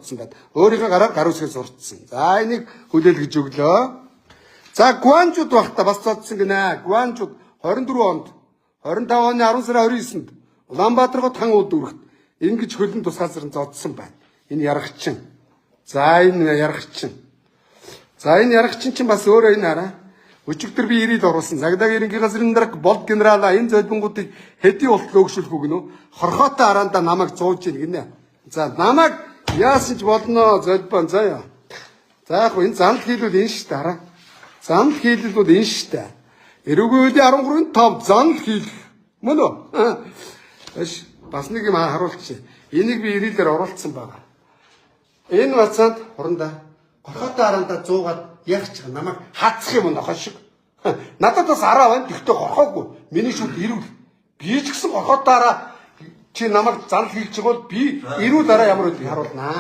бодсон байна. Өөрийнхөө гараар гар үсгээ сурцсан. За энийг хүлээлгэж өглөө. За гуанчууд багта бас цодсон гинэ. Гуанчууд 24 онд 25 оны 10 сарын 29-нд Улаанбаатаргот хан ууд дүрхт ингэж хөлн тусгаалсан зодсон байна. Энэ яргачин. За энэ яргачин. За энэ яргачин чинь бас өөрөө энэ хараа. Өчигдөр би 90-д оруулсан. Цагдаагийн ерөнхий газрын дарга болд генерала энэ золбингуудыг хэдий болтлоо өгшүүлэх үгнө. Хорхоотой араанда намайг зууж ийн гинэ. За намайг яасан ч болно золбон заяа. За яг энэ занал хийлүүд энэ шүү дээ хараа. Занал хийлүүд энэ шүү дээ. Эрүүгийн 13-ын 5 занал хийлэх. Мөн үү? Бас нэг юм харуулчих. Энийг би 90-ээр оруулсан байгаа. Энэ бацаанд хурандаа горхоотой араанда зуугаад яах намайг хаацх юм нохоо шиг. Надад бас араа байна. Тэгтээ горхоогүй. Миний шүд ирүүл. Би ч гэсэн горхоотойараа чи намайг занал хийлчих бол би ирүүл араа ямар үгүй харуулнаа.